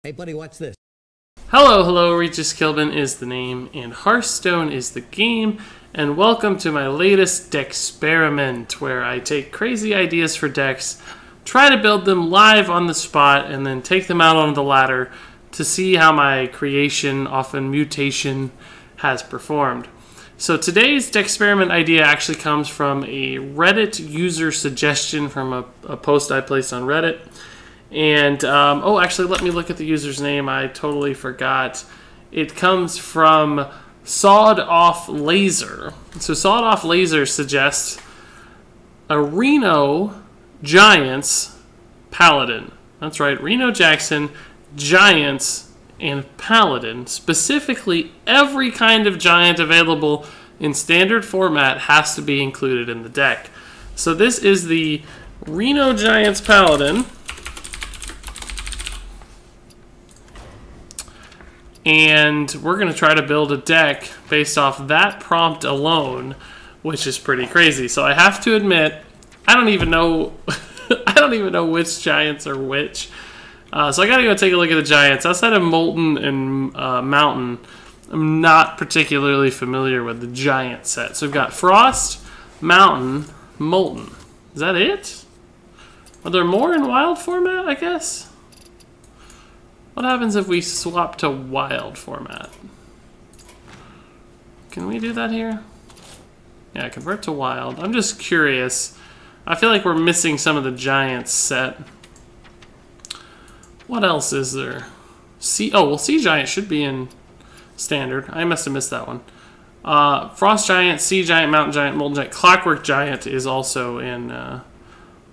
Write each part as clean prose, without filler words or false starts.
Hey buddy, watch this. Hello, Regis Kilbin is the name, and Hearthstone is the game, and welcome to my latest Decksperiment, where I take crazy ideas for decks, try to build them live on the spot, and then take them out on the ladder to see how my creation, often mutation, has performed. So today's Decksperiment idea actually comes from a Reddit user suggestion from a post I placed on Reddit. And, actually, let me look at the user's name. I totally forgot. It comes from Sawed Off Laser. So Sawed Off Laser suggests a Reno Giants Paladin. That's right, Reno Jackson, Giants, and Paladin. Specifically, every kind of giant available in standard format has to be included in the deck. So this is the Reno Giants Paladin. And we're going to try to build a deck based off that prompt alone, which is pretty crazy. So I have to admit, I don't even know I don't even know which giants are which. So I got to go take a look at the giants. Outside of Molten and Mountain, I'm not particularly familiar with the giant set. So we've got Frost, Mountain, Molten. Is that it? Are there more in wild format, I guess? What happens if we swap to wild format? Can we do that here? Yeah, convert to wild. I'm just curious. I feel like we're missing some of the giants set. What else is there? Sea Giant should be in standard. I must have missed that one. Frost Giant, Sea Giant, Mountain Giant, Molten Giant. Clockwork Giant is also in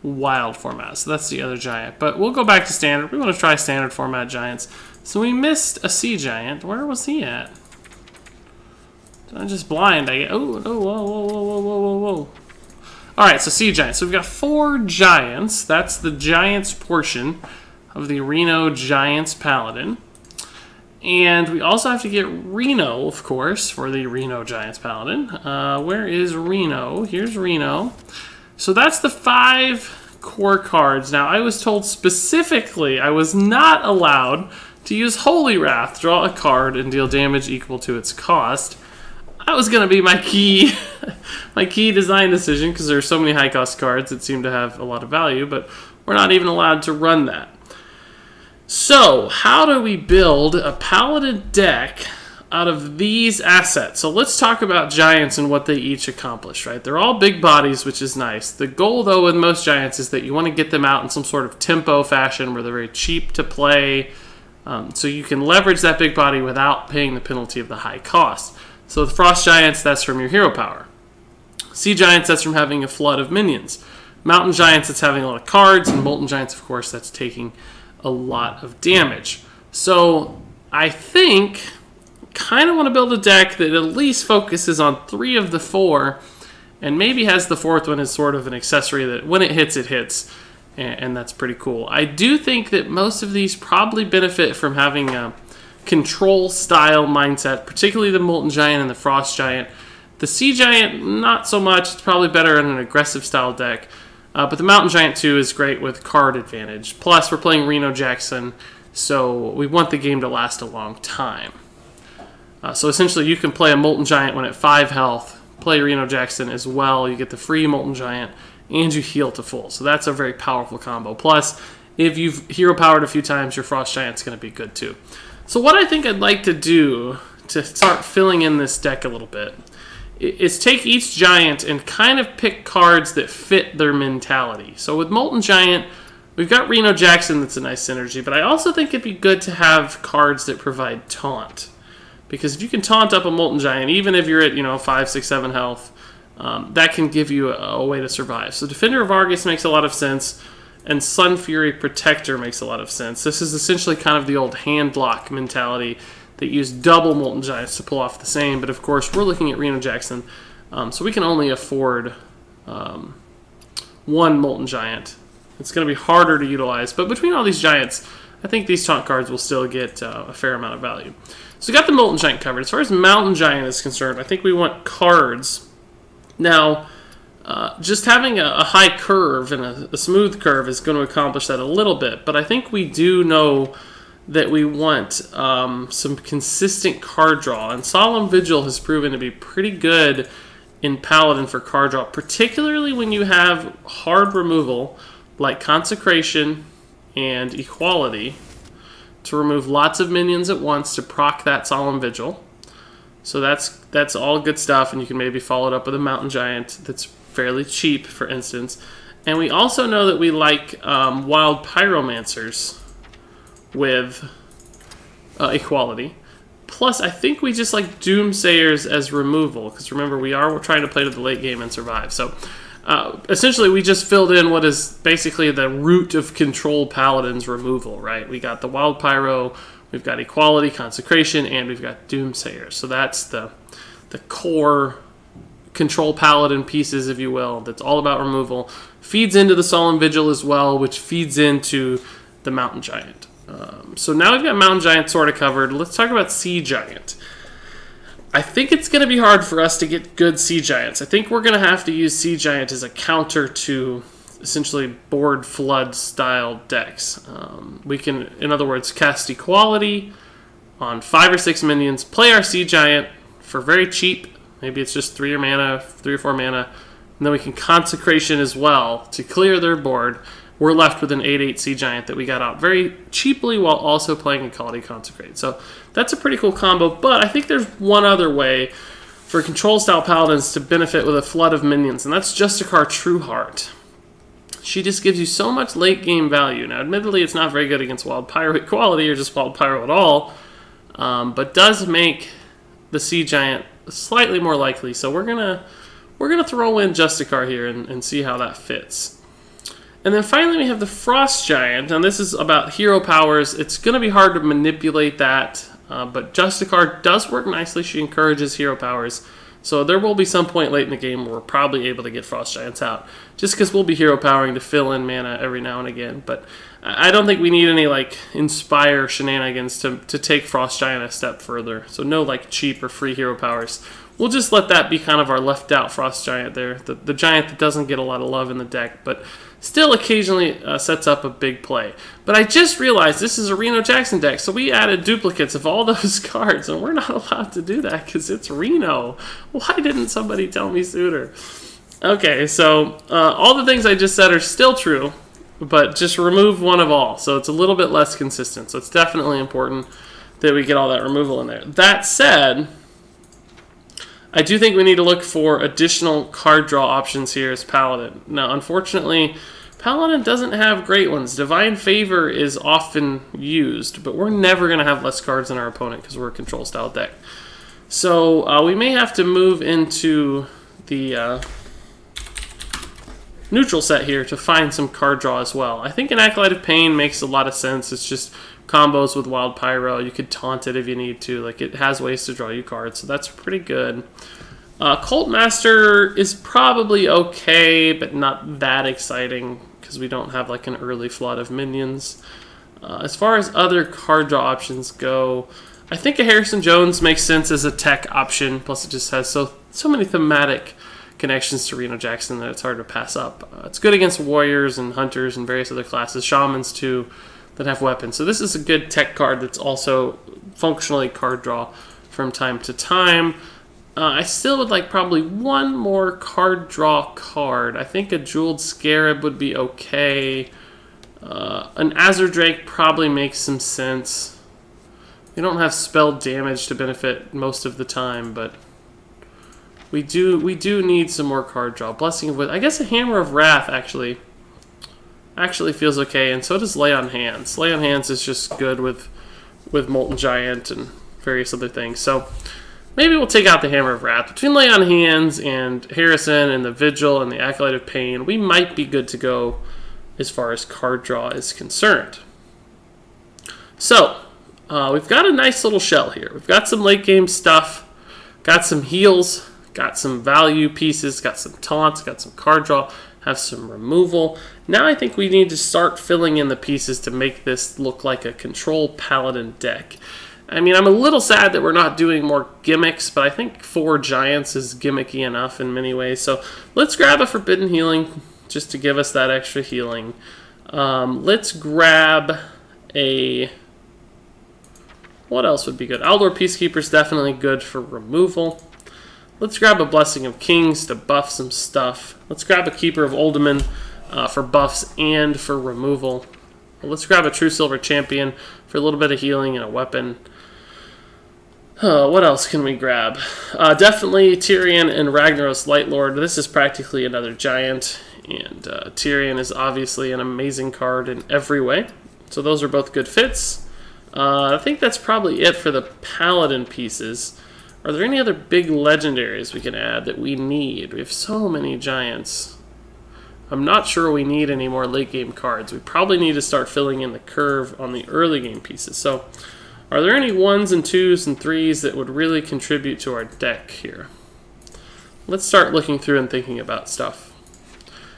wild format, so that's the other giant, but we'll go back to standard. We want to try standard format giants. So we missed a sea giant. Where was he at? I'm just blind. Whoa. All right, so sea giants. So we've got 4 giants. That's the giants portion of the Reno Giants Paladin, and we also have to get Reno, of course, for the Reno Giants Paladin. Where is Reno? Here's Reno. So that's the 5 core cards. Now, I was told specifically I was not allowed to use Holy Wrath, draw a card, and deal damage equal to its cost. That was going to be my key design decision, because there are so many high-cost cards that seem to have a lot of value, but we're not even allowed to run that. So, how do we build a Paladin deck out of these assets? So let's talk about giants and what they each accomplish, right? They're all big bodies, which is nice. The goal, though, with most giants is that you want to get them out in some sort of tempo fashion where they're very cheap to play, so you can leverage that big body without paying the penalty of the high cost. So the Frost Giants, that's from your hero power. Sea Giants, that's from having a flood of minions. Mountain Giants, that's having a lot of cards. And Molten Giants, of course, that's taking a lot of damage. So I think kind of want to build a deck that at least focuses on 3 of the 4, and maybe has the 4th one as sort of an accessory that when it hits, and that's pretty cool. I do think that most of these probably benefit from having a control style mindset, particularly the Molten Giant and the Frost Giant. The Sea Giant, not so much. It's probably better in an aggressive style deck, but the Mountain Giant too is great with card advantage. Plus, we're playing Reno Jackson, so we want the game to last a long time. So essentially, you can play a Molten Giant when at 5 health, play Reno Jackson as well. You get the free Molten Giant, and you heal to full. So that's a very powerful combo. Plus, if you've hero powered a few times, your Frost Giant's going to be good too. So what I think I'd like to do to start filling in this deck a little bit is take each giant and kind of pick cards that fit their mentality. So with Molten Giant, we've got Reno Jackson that's a nice synergy, but I also think it'd be good to have cards that provide taunt. Because if you can taunt up a Molten Giant, even if you're at 5, 6, 7 health, that can give you a way to survive. So Defender of Argus makes a lot of sense, and Sun Fury Protector makes a lot of sense. This is essentially kind of the old hand lock mentality that used double Molten Giants to pull off the same. But of course, we're looking at Reno Jackson, so we can only afford 1 Molten Giant. It's going to be harder to utilize, but between all these giants, I think these taunt cards will still get a fair amount of value. So we got the Molten Giant covered. As far as Mountain Giant is concerned, I think we want cards. Now, just having a high curve and a smooth curve is going to accomplish that a little bit, but I think we do know that we want some consistent card draw. And Solemn Vigil has proven to be pretty good in Paladin for card draw, particularly when you have hard removal like Consecration and Equality to remove lots of minions at once to proc that Solemn Vigil. So that's all good stuff, and you can maybe follow it up with a Mountain Giant that's fairly cheap, for instance. And we also know that we like Wild Pyromancers with Equality. Plus, I think we just like Doomsayers as removal, because remember, we're trying to play to the late game and survive. So essentially, we just filled in what is basically the root of Control Paladin's removal, right? We got the Wild Pyro, we've got Equality, Consecration, and we've got Doomsayers. So that's the core Control Paladin pieces, if you will, that's all about removal. Feeds into the Solemn Vigil as well, which feeds into the Mountain Giant. So now we've got Mountain Giant sort of covered. Let's talk about Sea Giant. I think it's going to be hard for us to get good Sea Giants. I think we're going to have to use Sea Giant as a counter to essentially board flood style decks. We can, in other words, cast Equality on 5 or 6 minions, play our Sea Giant for very cheap. Maybe it's just 3 or 4 mana. And then we can Consecration as well to clear their board. We're left with an 8/8 Sea Giant that we got out very cheaply while also playing Equality, Consecrate. So that's a pretty cool combo, but I think there's one other way for Control-style Paladins to benefit with a flood of minions, and that's Justicar Trueheart. She just gives you so much late-game value. Now, admittedly, it's not very good against Wild Pyro Equality or just Wild Pyro at all, but does make the Sea Giant slightly more likely. So we're gonna throw in Justicar here and see how that fits. And then finally we have the Frost Giant, and this is about hero powers. It's going to be hard to manipulate that, but Justicar does work nicely. She encourages hero powers, so there will be some point late in the game where we're probably able to get Frost Giants out, just because we'll be hero powering to fill in mana every now and again. But I don't think we need any like Inspire shenanigans to take Frost Giant a step further, so no like cheap or free hero powers. We'll just let that be kind of our left out Frost Giant there, the giant that doesn't get a lot of love in the deck, but still occasionally sets up a big play. But I just realized this is a Reno Jackson deck, so we added duplicates of all those cards, and we're not allowed to do that because it's Reno. Why didn't somebody tell me sooner? Okay, so all the things I just said are still true, but just remove one of all, so it's a little bit less consistent. So it's definitely important that we get all that removal in there. That said, I do think we need to look for additional card draw options here as Paladin. Now, unfortunately, Paladin doesn't have great ones. Divine Favor is often used, but we're never going to have less cards than our opponent because we're a control-style deck. So we may have to move into the neutral set here to find some card draw as well. I think an Acolyte of Pain makes a lot of sense. It's just combos with Wild Pyro. You could taunt it if you need to. Like, it has ways to draw you cards, so that's pretty good. Cult Master is probably okay, but not that exciting because we don't have like an early flood of minions. As far as other card draw options go, I think a Harrison Jones makes sense as a tech option. Plus, it just has so many thematic connections to Reno Jackson that it's hard to pass up. It's good against warriors and hunters and various other classes, shamans too, that have weapons. So this is a good tech card that's also functionally card draw from time to time. I still would like probably one more card draw card. I think a Jeweled Scarab would be okay. An Azure Drake probably makes some sense. We don't have spell damage to benefit most of the time, but we do need some more card draw. Blessing of Wisdom. I guess a Hammer of Wrath actually feels okay, and so does Lay on Hands. Lay on Hands is just good with Molten Giant and various other things. So maybe we'll take out the Hammer of Wrath. Between Lay on Hands and Harrison and the Vigil and the Acolyte of Pain, we might be good to go as far as card draw is concerned. So we've got a nice little shell here. We've got some late game stuff, got some heals, got some value pieces, got some taunts, got some card draw, have some removal. Now I think we need to start filling in the pieces to make this look like a Control Paladin deck. I mean, I'm a little sad that we're not doing more gimmicks, but I think 4 Giants is gimmicky enough in many ways. So let's grab a Forbidden Healing just to give us that extra healing. Let's grab a What else would be good? Aldor Peacekeeper is definitely good for removal. Let's grab a Blessing of Kings to buff some stuff. Let's grab a Keeper of Uldaman for buffs and for removal. Let's grab a True Silver Champion for a little bit of healing and a weapon. What else can we grab? Definitely Tyrion and Ragnaros Lightlord. This is practically another giant, and Tyrion is obviously an amazing card in every way. So those are both good fits. I think that's probably it for the Paladin pieces. Are there any other big legendaries we can add that we need? We have so many giants. I'm not sure we need any more late game cards. We probably need to start filling in the curve on the early game pieces. So, are there any 1s and 2s and 3s that would really contribute to our deck here? Let's start looking through and thinking about stuff.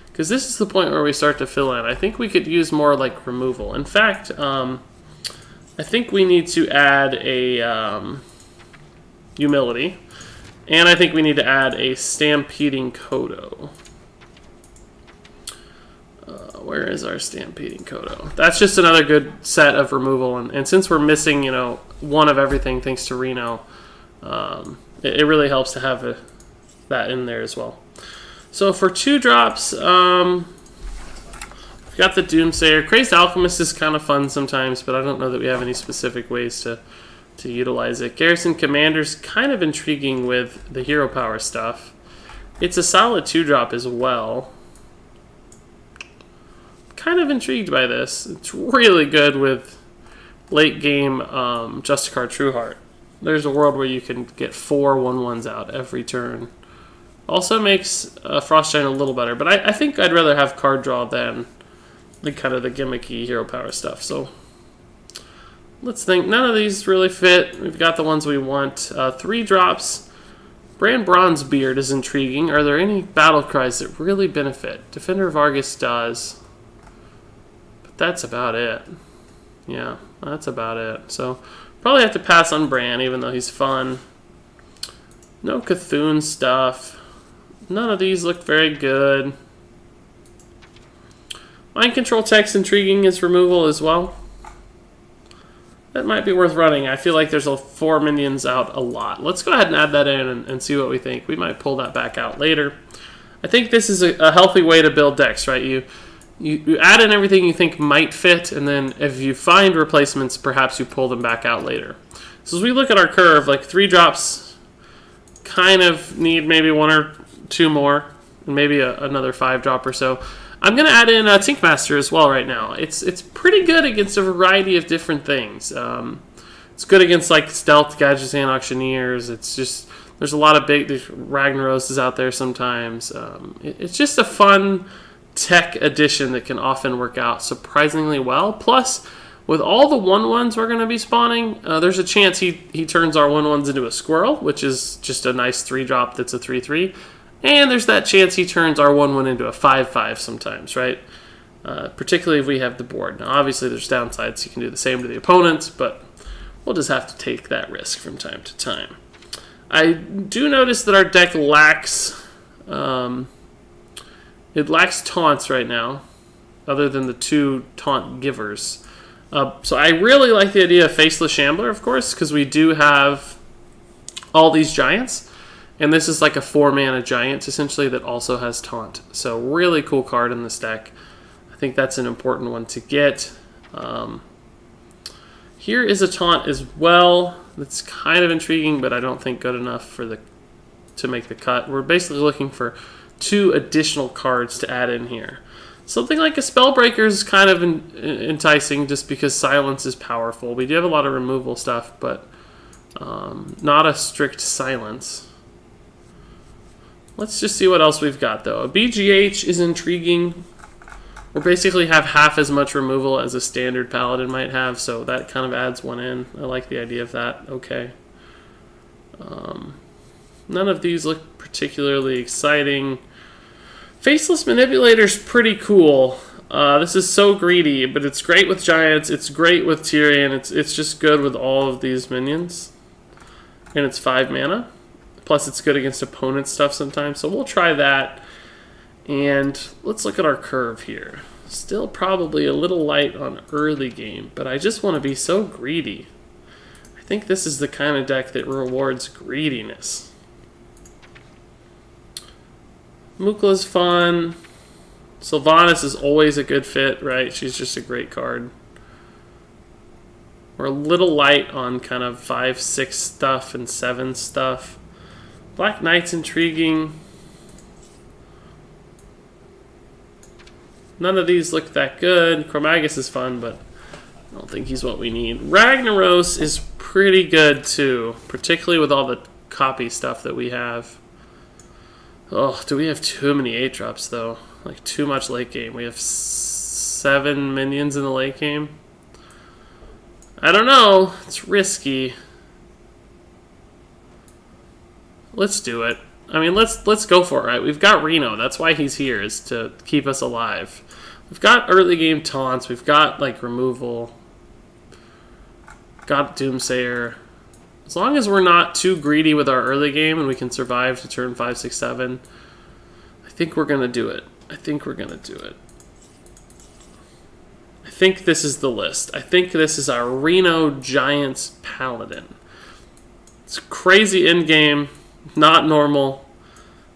Because this is the point where we start to fill in. I think we could use more like removal. In fact, I think we need to add a Humility. And I think we need to add a Stampeding Kodo. Where is our Stampeding Kodo? That's just another good set of removal, and since we're missing, you know, one of everything thanks to Reno, it really helps to have that in there as well. So for 2 drops, we've got the Doomsayer. Crazed Alchemist is kind of fun sometimes, but I don't know that we have any specific ways to utilize it. Garrison Commander's kind of intriguing with the hero power stuff. It's a solid 2-drop as well. Kind of intrigued by this. It's really good with late game Justicar Trueheart. There's a world where you can get 4 1/1s out every turn. Also makes Frost Giant a little better, but I think I'd rather have card draw than the kind of the gimmicky hero power stuff. So let's think. None of these really fit. We've got the ones we want. 3 drops. Brand Bronzebeard is intriguing. Are there any battle cries that really benefit? Defender of Argus does. That's about it. Yeah, that's about it. So, probably have to pass on Bran, even though he's fun. No Cthulhu stuff. None of these look very good. Mind Control Tech's intriguing as removal as well. That might be worth running. I feel like there's 4 minions out a lot. Let's go ahead and add that in and see what we think. We might pull that back out later. I think this is a healthy way to build decks, right? You add in everything you think might fit, and then if you find replacements, perhaps you pull them back out later. So as we look at our curve, like 3 drops kind of need maybe 1 or 2 more, and maybe another 5-drop or so. I'm going to add in Tinkmaster as well right now. It's pretty good against a variety of different things. It's good against like Stealth, Gadgetzan, Auctioneers. It's just, there's a lot of there's Ragnaros is out there sometimes. It's just a fun tech addition that can often work out surprisingly well. Plus, with all the 1/1s we're going to be spawning, there's a chance he turns our 1/1s into a squirrel, which is just a nice 3-drop that's a 3/3. And there's that chance he turns our 1/1 into a 5/5 sometimes, right? Particularly if we have the board. Now, obviously, there's downsides. You can do the same to the opponents, but we'll just have to take that risk from time to time. I do notice that our deck lacks... it lacks taunts right now, other than the 2 taunt givers. So I really like the idea of Faceless Shambler, of course, because we do have all these giants. And this is like a 4-mana giant, essentially, that also has taunt. So really cool card in this deck. I think that's an important one to get. Here is a taunt as well. That's kind of intriguing, but I don't think good enough to make the cut. We're basically looking for 2 additional cards to add in here. Something like a Spellbreaker is kind of enticing just because silence is powerful. We do have a lot of removal stuff, but not a strict silence. Let's just see what else we've got, though. A BGH is intriguing. We basically have half as much removal as a standard Paladin might have, so that kind of adds 1 in. I like the idea of that. Okay. None of these look particularly exciting. Faceless Manipulator's pretty cool. This is so greedy, but it's great with giants. It's great with Tyrion. It's just good with all of these minions. And it's 5 mana. Plus, it's good against opponent stuff sometimes. So we'll try that. And let's look at our curve here. Still probably a little light on early game, but I just want to be so greedy. I think this is the kind of deck that rewards greediness. Mukla's fun. Sylvanas is always a good fit, right? She's just a great card. We're a little light on kind of 5-6 stuff and 7 stuff. Black Knight's intriguing. None of these look that good. Chromagus is fun, but I don't think he's what we need. Ragnaros is pretty good too, particularly with all the copy stuff that we have. Oh, do we have too many 8-drops though? Like too much late game. We have 7 minions in the late game. I don't know. It's risky. Let's do it. I mean, let's go for it, right? We've got Reno. That's why he's here, is to keep us alive. We've got early game taunts. We've got, like, removal. Got Doomsayer. As long as we're not too greedy with our early game and we can survive to turn 5, 6, 7, I think we're going to do it. I think we're going to do it. I think this is the list. I think this is our Reno Giants Paladin. It's crazy in-game, not normal.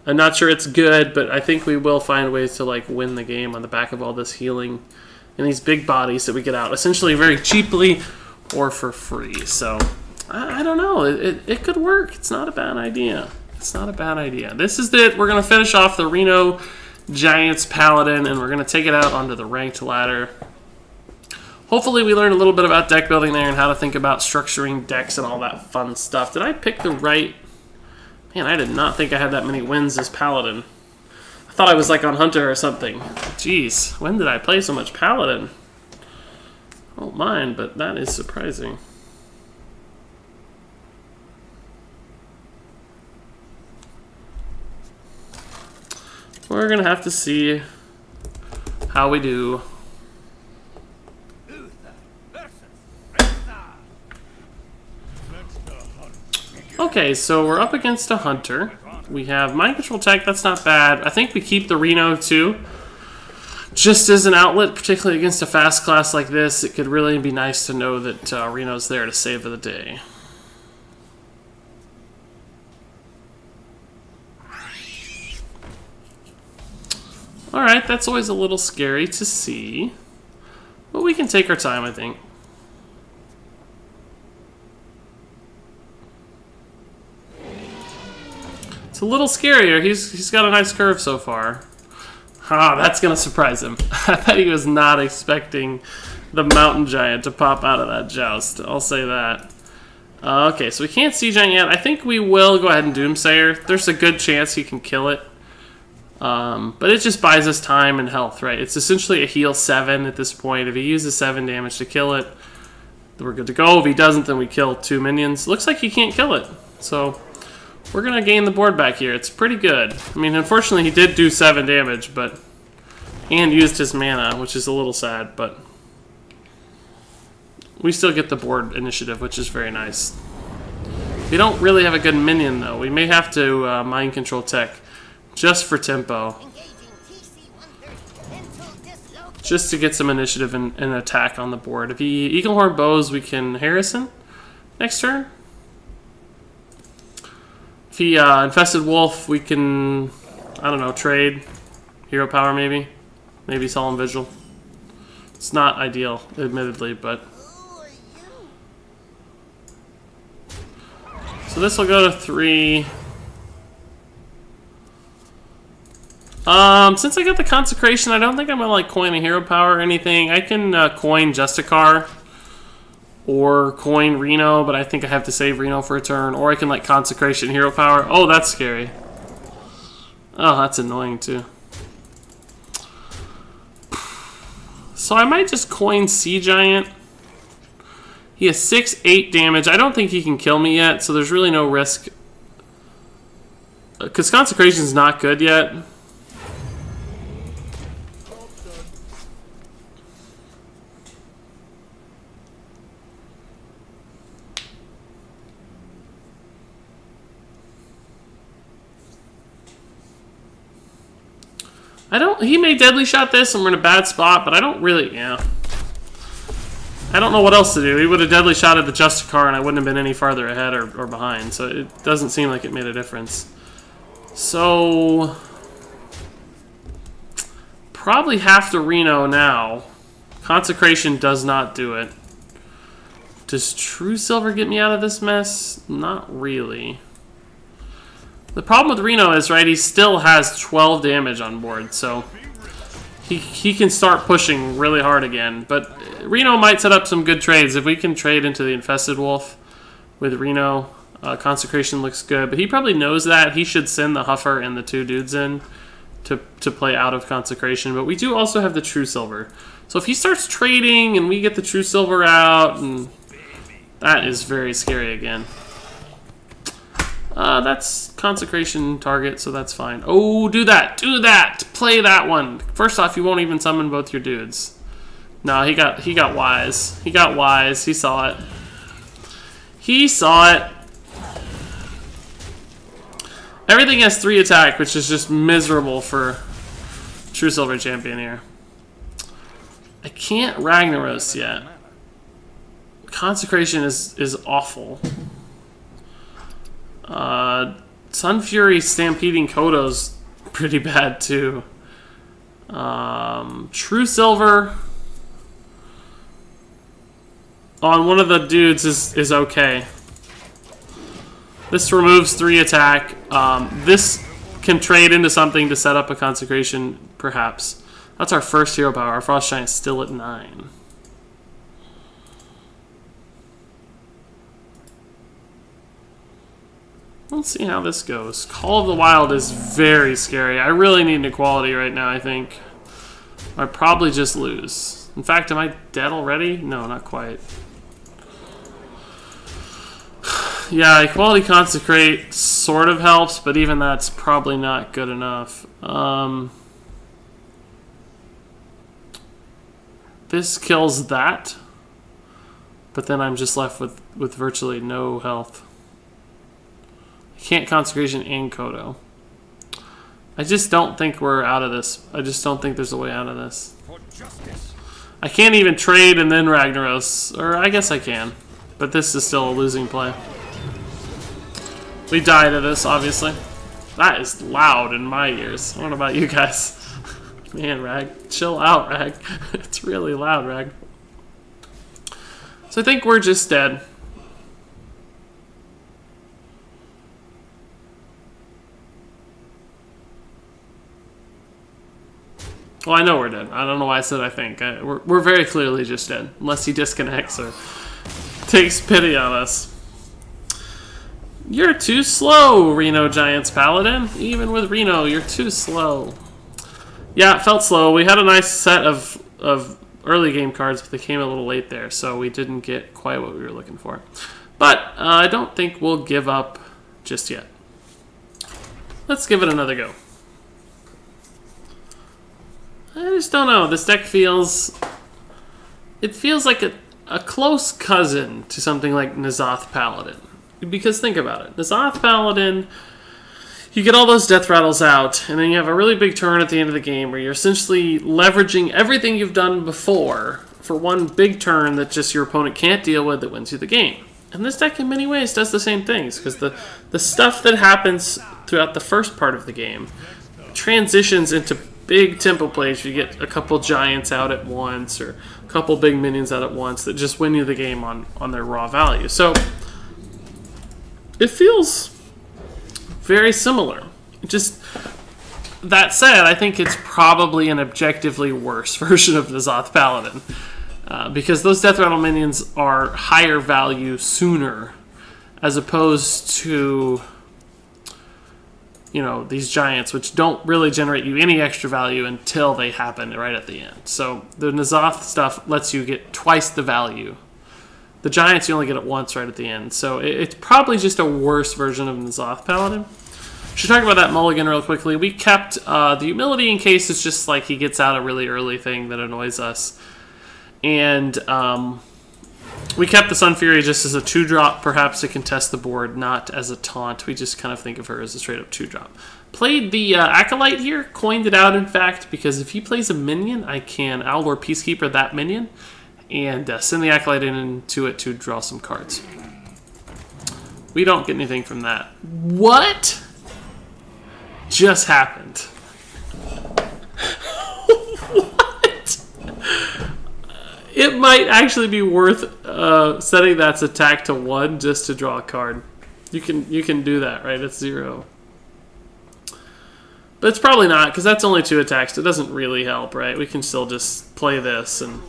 I'm not sure it's good, but I think we will find ways to like win the game on the back of all this healing and these big bodies that we get out essentially very cheaply or for free. So I don't know. It could work. It's not a bad idea. It's not a bad idea. This is it. We're going to finish off the Reno Giants Paladin, and we're going to take it out onto the ranked ladder. Hopefully we learned a little bit about deck building there and how to think about structuring decks and all that fun stuff. Did I pick the right... Man, I did not think I had that many wins as Paladin. I thought I was like on Hunter or something. Jeez, when did I play so much Paladin? I don't mind, but that is surprising. We're going to have to see how we do. Okay, so we're up against a Hunter. We have Mind Control Tech, that's not bad. I think we keep the Reno too. Just as an outlet, particularly against a fast class like this, it could really be nice to know that Reno's there to save the day. Alright, that's always a little scary to see. But we can take our time, I think. It's a little scarier. He's got a nice curve so far. Ah, that's going to surprise him. I bet he was not expecting the Mountain Giant to pop out of that joust. I'll say that. Okay, so we can't see Giant yet. I think we will go ahead and Doomsayer. There's a good chance he can kill it. But it just buys us time and health, right? It's essentially a heal 7 at this point. If he uses 7 damage to kill it, then we're good to go. If he doesn't, then we kill 2 minions. Looks like he can't kill it. So we're going to gain the board back here. It's pretty good. I mean, unfortunately, he did do 7 damage, but and used his mana, which is a little sad, but we still get the board initiative, which is very nice. We don't really have a good minion, though. We may have to Mind Control Tech just for tempo. Just to get some initiative and attack on the board. If he Eaglehorn Bows, we can Harrison next turn. If he Infested Wolf, we can, I don't know, trade. Hero Power maybe. Maybe Solemn Vigil. It's not ideal, admittedly, but... So this will go to 3. Since I got the Consecration, I don't think I'm going to like coin a Hero Power or anything. I can coin Justicar or coin Reno, but I think I have to save Reno for a turn. Or I can like Consecration Hero Power. Oh, that's scary. Oh, that's annoying too. So I might just coin Sea Giant. He has 6-8 damage. I don't think he can kill me yet, so there's really no risk. Because Consecration's not good yet. He may Deadly Shot this and we're in a bad spot, but I don't really, yeah. I don't know what else to do. He would have deadly shotted the Justicar and I wouldn't have been any farther ahead or behind. So it doesn't seem like it made a difference. So... probably have to Reno now. Consecration does not do it. Does True Silver get me out of this mess? Not really. The problem with Reno is, right, he still has 12 damage on board, so he can start pushing really hard again. But Reno might set up some good trades. If we can trade into the Infested Wolf with Reno, Consecration looks good. But he probably knows that. He should send the Huffer and the 2 dudes in to play out of Consecration. But we do also have the True Silver. So if he starts trading and we get the True Silver out, and that is very scary again. That's Consecration target, so that's fine. Oh, do that! Do that! Play that one! First off, you won't even summon both your dudes. No, he got wise. He got wise. He saw it. He saw it. Everything has 3 attack, which is just miserable for True Silver Champion here. I can't Ragnaros yet. Consecration is awful. Sun Fury stampeding Kodo's pretty bad too. True Silver on one of the dudes is okay. This removes 3 attack. This can trade into something to set up a Consecration, perhaps. That's our first hero power. Our Frost Giant's still at 9. Let's see how this goes. Call of the Wild is very scary. I really need an equality right now, I think. I probably just lose. In fact, am I dead already? No, not quite. Yeah, equality consecrate sort of helps, but even that's probably not good enough. This kills that, but then I'm just left with virtually no health. I can't Consecration and Kodo. I just don't think we're out of this. I just don't think there's a way out of this. I can't even trade and then Ragnaros, or I guess I can, but this is still a losing play. We die to this, obviously. That is loud in my ears. I don't know about you guys. Man, Rag, chill out, Rag. It's really loud, Rag. So I think we're just dead. Well, I know we're dead. I don't know why I said I think. We're very clearly just dead. Unless he disconnects or takes pity on us. You're too slow, Reno Giants Paladin. Even with Reno, you're too slow. Yeah, it felt slow. We had a nice set of early game cards, but they came a little late there, so we didn't get quite what we were looking for. But I don't think we'll give up just yet. Let's give it another go. I just don't know. This deck feels... It feels like a close cousin to something like N'Zoth Paladin. Because think about it. N'Zoth Paladin, you get all those death rattles out, and then you have a really big turn at the end of the game where you're essentially leveraging everything you've done before for one big turn that just your opponent can't deal with that wins you the game. And this deck in many ways does the same things, because the stuff that happens throughout the first part of the game transitions into big tempo plays. You get a couple giants out at once, or a couple big minions out at once that just win you the game on their raw value. So it feels very similar. Just that said, I think it's probably an objectively worse version of N'Zoth Paladin, because those Death Rattle minions are higher value sooner, as opposed to, you know, these giants, which don't really generate you any extra value until they happen right at the end. So the N'Zoth stuff lets you get twice the value. The giants you only get it once right at the end. So it's probably just a worse version of N'Zoth Paladin. Should talk about that mulligan real quickly. We kept the humility in case it's just like he gets out a really early thing that annoys us. And we kept the Sun Fury just as a 2-drop, perhaps to contest the board, not as a taunt. We just kind of think of her as a straight-up 2-drop. Played the Acolyte here, coined it out, in fact, because if he plays a minion, I can Owlor Peacekeeper that minion, and send the Acolyte into it to draw some cards. We don't get anything from that. What just happened? What? It might actually be worth setting that's attack to 1 just to draw a card. You can do that, right? It's 0. But it's probably not, because that's only 2 attacks. It doesn't really help, right? We can still just play this. And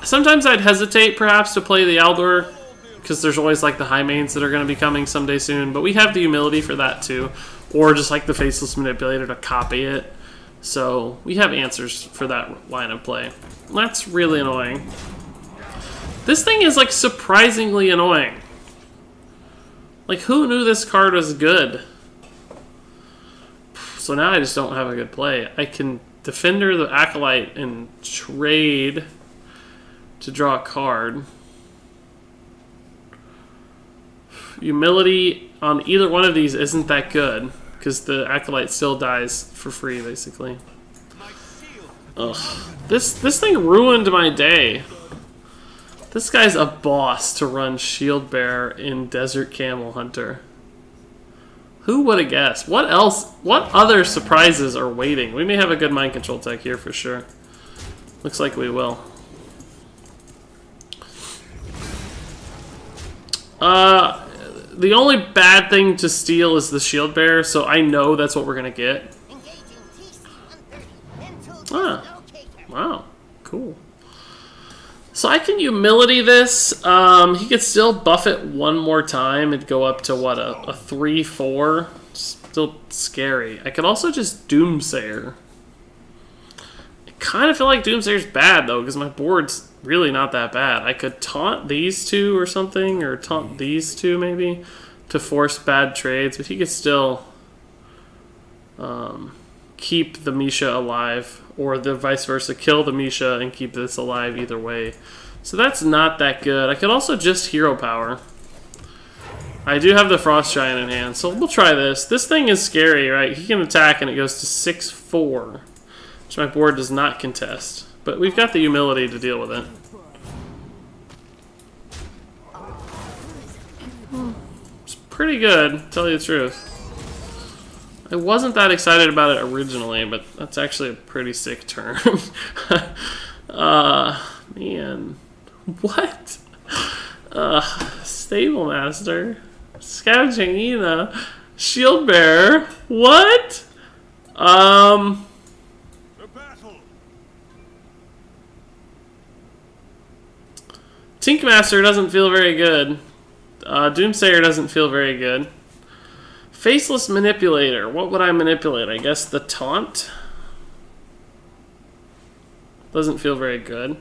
sometimes I'd hesitate, perhaps, to play the Aldor, because there's always, like, the high mains that are going to be coming someday soon. But we have the humility for that, too. Or just, like, the Faceless Manipulator to copy it. So we have answers for that line of play. And that's really annoying. This thing is, like, surprisingly annoying. Like, who knew this card was good? So now I just don't have a good play. I can Defender the Acolyte and trade to draw a card. Humility on either one of these isn't that good, because the Acolyte still dies for free, basically. Ugh. This thing ruined my day. This guy's a boss to run Shield Bearer in Desert Camel Hunter. Who would have guessed? What else? What other surprises are waiting? We may have a good mind control tech here for sure. Looks like we will. The only bad thing to steal is the Shield Bearer, so I know that's what we're gonna get. Ah, wow, cool. So I can humility this. He could still buff it one more time and go up to what, a 3/4. Still scary. I could also just Doomsayer. I kind of feel like Doomsayer's bad though, because my board's really not that bad. I could taunt these two or something, or taunt these two maybe, to force bad trades, but he could still keep the Misha alive, or the vice versa, kill the Misha and keep this alive either way. So that's not that good. I could also just Hero Power. I do have the Frost Giant in hand, so we'll try this. This thing is scary, right? He can attack and it goes to 6/4, which my board does not contest. But we've got the humility to deal with it. It's pretty good, to tell you the truth. I wasn't that excited about it originally, but that's actually a pretty sick turn. Man. What? Stable Master. Scavenging Ina. Shield Bearer. What? Tinkmaster doesn't feel very good. Doomsayer doesn't feel very good. Faceless Manipulator. What would I manipulate? I guess the Taunt. Doesn't feel very good.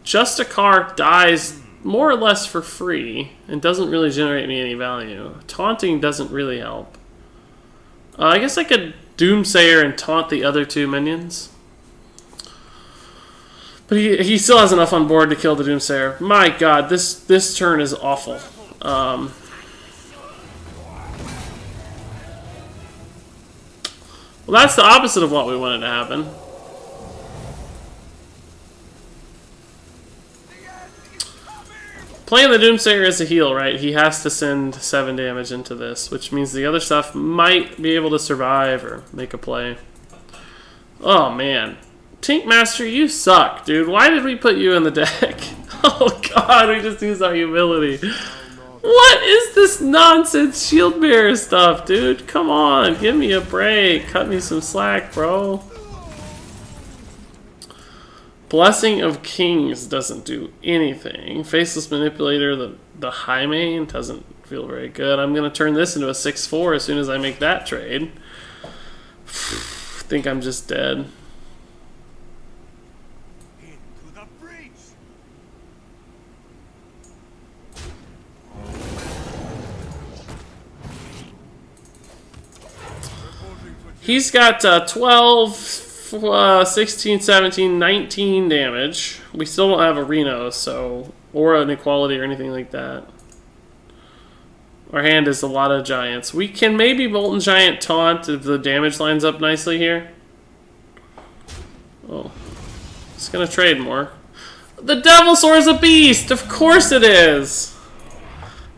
Justicar dies more or less for free and doesn't really generate me any value. Taunting doesn't really help. I guess I could Doomsayer and taunt the other 2 minions. But he still has enough on board to kill the Doomsayer. My god, this turn is awful. Well, that's the opposite of what we wanted to happen. Playing the Doomsayer as a heal, right? He has to send 7 damage into this, which means the other stuff might be able to survive or make a play. Oh, man. Tinkmaster, you suck, dude. Why did we put you in the deck? Oh, God, we just used our humility. What is this nonsense Shield Bearer stuff, dude? Come on, give me a break. Cut me some slack, bro. Blessing of Kings doesn't do anything. Faceless Manipulator, the high main, doesn't feel very good. I'm going to turn this into a 6/4 as soon as I make that trade. I think I'm just dead. He's got 12, 16, 17, 19 damage. We still don't have a Reno, so, or an equality or anything like that. Our hand is a lot of giants. We can maybe Molten Giant taunt if the damage lines up nicely here. Oh. Just gonna trade more. The Devilsaur is a beast! Of course it is!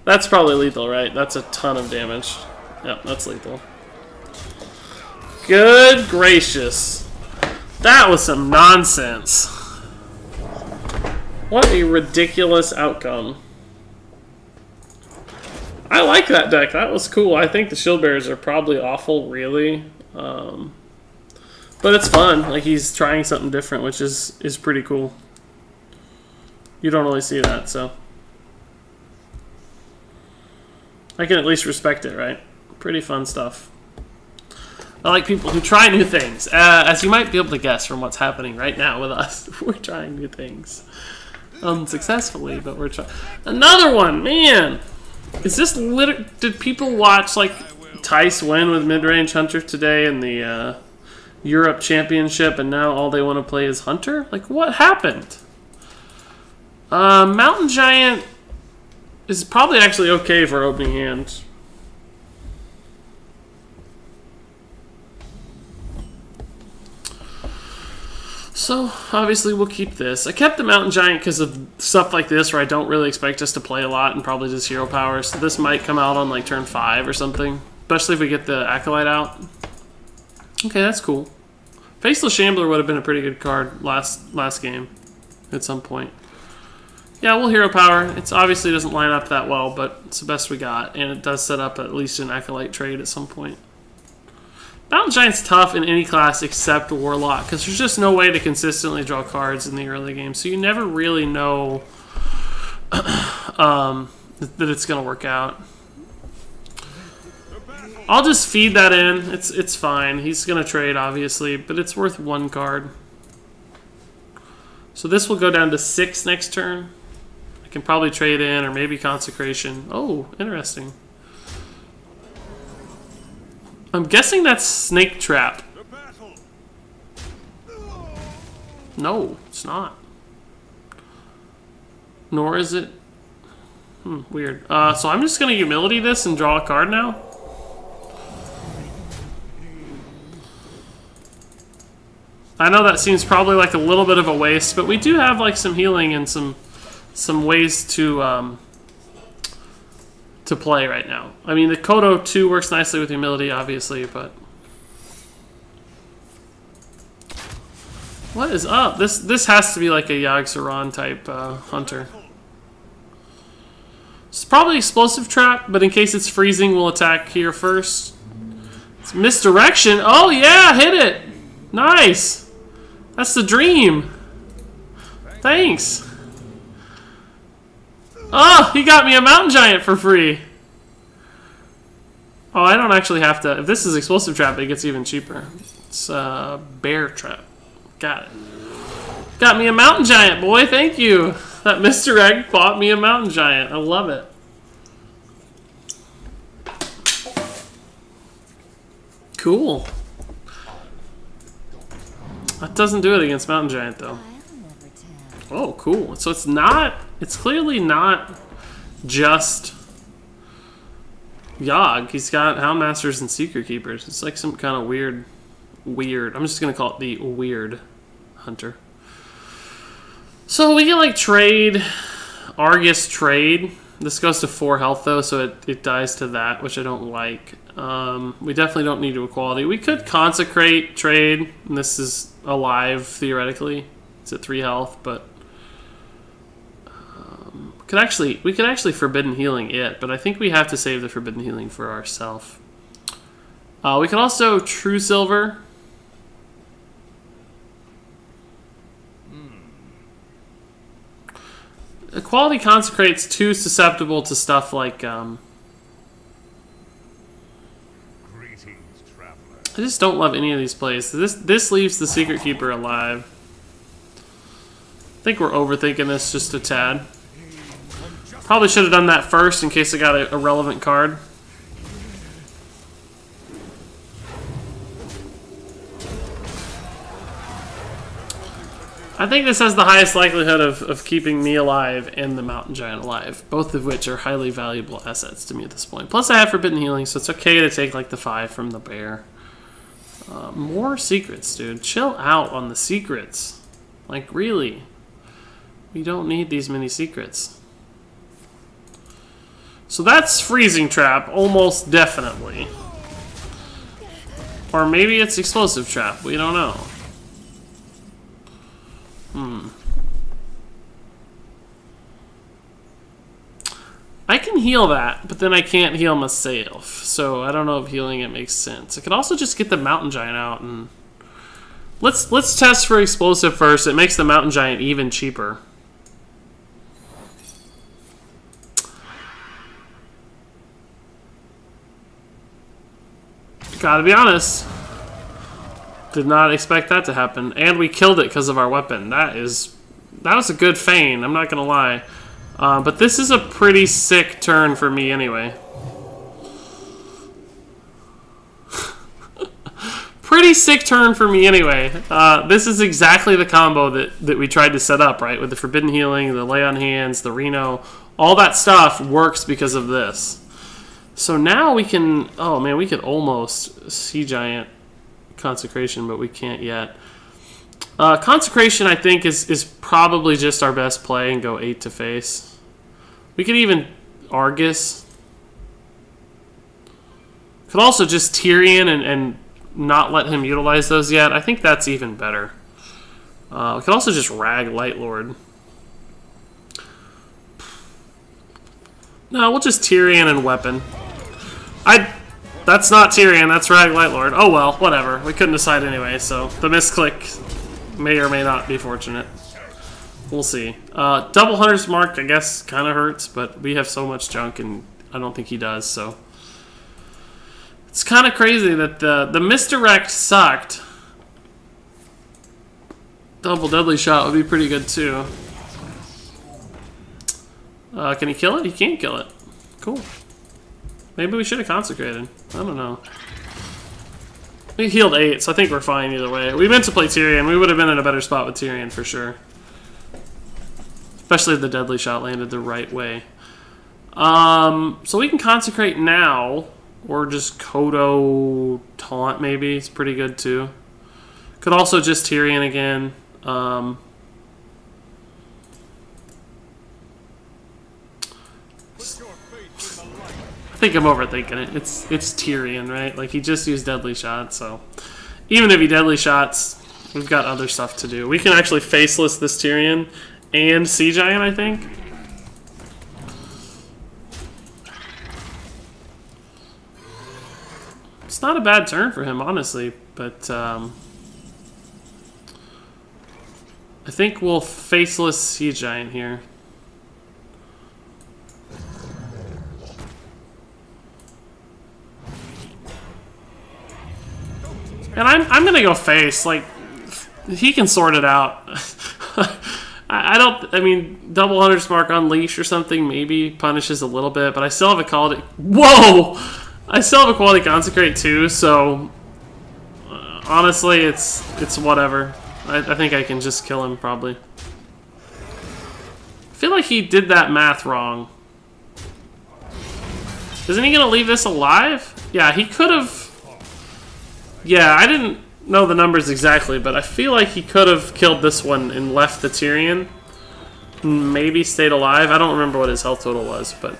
That's probably lethal, right? That's a ton of damage. Yep, that's lethal. Good gracious. That was some nonsense. What a ridiculous outcome. I like that deck. That was cool. I think the Shield Bearers are probably awful, really. But it's fun. Like, he's trying something different, which is pretty cool. You don't really see that, so I can at least respect it, right? Pretty fun stuff. I like people who try new things. As you might be able to guess from what's happening right now with us, we're trying new things. Unsuccessfully, but we're trying. Another one, man! Is this did people watch, like, Tice win with Mid-Range Hunter today in the Europe Championship, and now all they want to play is Hunter? Like, what happened? Mountain Giant is probably actually okay for opening hands. So, obviously, we'll keep this. I kept the Mountain Giant because of stuff like this where I don't really expect us to play a lot and probably just hero power. So this might come out on, like, turn 5 or something. Especially if we get the Acolyte out. Okay, that's cool. Faceless Shambler would have been a pretty good card last game at some point. Yeah, we'll hero power. It obviously doesn't line up that well, but it's the best we got. And it does set up at least an Acolyte trade at some point. Mountain Giant's tough in any class except Warlock, because there's just no way to consistently draw cards in the early game, so you never really know that it's going to work out. I'll just feed that in. It's fine. He's going to trade, obviously, but it's worth 1 card. So this will go down to 6 next turn. I can probably trade in, or maybe Consecration. Oh, interesting. I'm guessing that's Snake Trap. No, it's not. Nor is it... weird. So I'm just going to Humility this and draw a card now. I know that seems probably like a little bit of a waste, but we do have like some healing and some ways to play right now. I mean, the Kodo 2 works nicely with Humility, obviously, but... What is up? This has to be like a Yogg-Saron type Hunter. It's probably Explosive Trap, but in case it's freezing, we'll attack here first. It's Misdirection. Oh yeah, hit it! Nice! That's the dream! Thanks! Oh, he got me a Mountain Giant for free. Oh, I don't actually have to... If this is Explosive Trap, it gets even cheaper. It's Bear Trap. Got it. Got me a Mountain Giant, boy. Thank you. That Mr. Egg bought me a Mountain Giant. I love it. Cool. That doesn't do it against Mountain Giant, though. Oh, cool. So it's not... It's clearly not just Yogg. He's got Houndmasters and Secret Keepers. It's like some kind of weird... I'm just going to call it the weird Hunter. So we can, like, trade... Argus trade. This goes to 4 health, though, so it dies to that, which I don't like. We definitely don't need to equality. We could Consecrate trade, and this is alive, theoretically. It's at 3 health, but... we could actually Forbidden Healing it, but I think we have to save the Forbidden Healing for ourselves. We can also True Silver. Equality Consecrate's too susceptible to stuff like... I just don't love any of these plays. This leaves the Secret Keeper alive. I think we're overthinking this just a tad. Probably should have done that first in case I got a relevant card. I think this has the highest likelihood of keeping me alive and the Mountain Giant alive, both of which are highly valuable assets to me at this point. Plus I have Forbidden Healing, so it's okay to take like the 5 from the bear. More secrets, dude. Chill out on the secrets. Like, really. We don't need these mini secrets. So that's freezing trap, almost definitely. Or maybe it's explosive trap. We don't know. I can heal that, but then I can't heal myself. So I don't know if healing it makes sense. I could also just get the mountain giant out and let's test for explosive first. It makes the mountain giant even cheaper. Gotta be honest. Did not expect that to happen. And we killed it because of our weapon. That was a good feign, I'm not gonna lie. But this is a pretty sick turn for me anyway. Pretty sick turn for me anyway. This is exactly the combo that we tried to set up, right? With the Forbidden Healing, the Lay on Hands, the Reno. All that stuff works because of this. So now we can... Oh man, we could almost Sea Giant Consecration, but we can't yet. Consecration, I think, is probably just our best play and go 8 to face. We could even Argus. Could also just Tyrion and not let him utilize those yet. I think that's even better. We could also just Rag Lightlord. No, we'll just Tyrion and Weapon. That's not Tyrion, that's Rag Lightlord. Oh well, whatever. We couldn't decide anyway, so the misclick may or may not be fortunate. We'll see. Double Hunter's Mark, I guess, kind of hurts, but we have so much junk, and I don't think he does, so... It's kind of crazy that the misdirect sucked. Double Deadly Shot would be pretty good, too. Can he kill it? He can't kill it. Cool. Maybe we should have consecrated. I don't know. We healed 8, so I think we're fine either way. We meant to play Tyrion. We would have been in a better spot with Tyrion for sure. Especially if the Deadly Shot landed the right way. So we can consecrate now, or just Kodo Taunt maybe. It's pretty good too. Could also just Tyrion again. I think I'm overthinking it. It's Tyrion, right? Like, he just used Deadly Shot, so... Even if he Deadly Shots, we've got other stuff to do. We can actually Faceless this Tyrion and Sea Giant, I think. It's not a bad turn for him, honestly, but... I think we'll Faceless Sea Giant here. And I'm gonna go face. Like, he can sort it out. I mean, Double Hunter's Mark Unleash or something maybe punishes a little bit, but I still have a quality. Whoa! I still have a quality Consecrate too. So honestly, it's whatever. I think I can just kill him probably. I feel like he did that math wrong. Isn't he gonna leave this alive? Yeah, he could have. Yeah, I didn't know the numbers exactly, but I feel like he could have killed this one and left the Tyrion. Maybe stayed alive. I don't remember what his health total was, but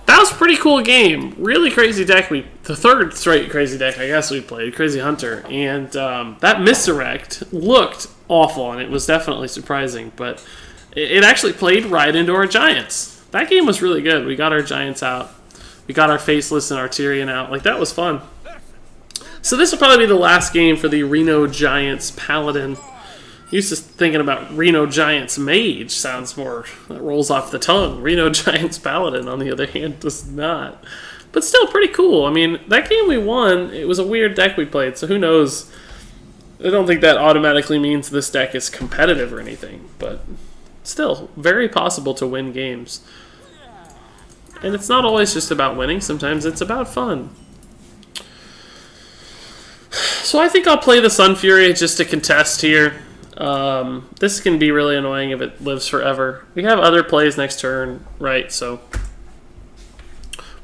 that was a pretty cool game. Really crazy deck. The third straight crazy deck I guess we played, Crazy Hunter, and that misdirect looked awful, and it was definitely surprising, but it actually played right into our Giants. That game was really good. We got our Giants out. We got our Faceless and our Tyrion out. Like, that was fun. So this will probably be the last game for the Reno Giants Paladin. Used to thinking about Reno Giants Mage. Sounds more, that rolls off the tongue. Reno Giants Paladin, on the other hand, does not. But still pretty cool. I mean, that game we won, it was a weird deck we played, so who knows. I don't think that automatically means this deck is competitive or anything, but still, very possible to win games. And it's not always just about winning, sometimes it's about fun. So I think I'll play the Sun Fury just to contest here. This can be really annoying if it lives forever. We have other plays next turn, right? So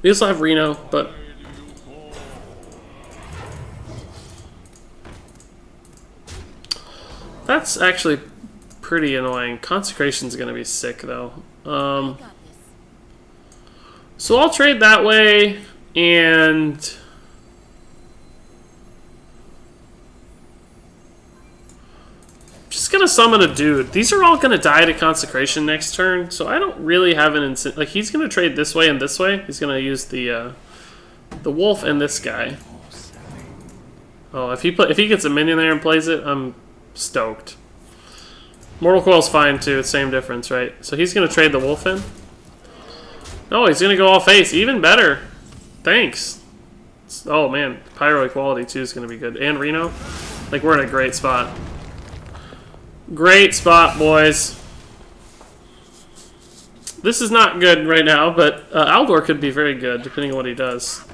we also have Reno, but that's actually pretty annoying. Consecration's gonna be sick though. So I'll trade that way, and just gonna summon a dude. These are all gonna die to consecration next turn, so I don't really have an incentive. Like, he's gonna trade this way and this way. He's gonna use the wolf and this guy. Oh, if he gets a minion there and plays it, I'm stoked. Mortal Coil's fine too. It's same difference, right? So he's gonna trade the wolf in. Oh, he's gonna go all face. Even better. Thanks. Oh man, Pyro Equality too is gonna be good. And Reno. Like, we're in a great spot. Great spot, boys. This is not good right now, but Aldor could be very good depending on what he does.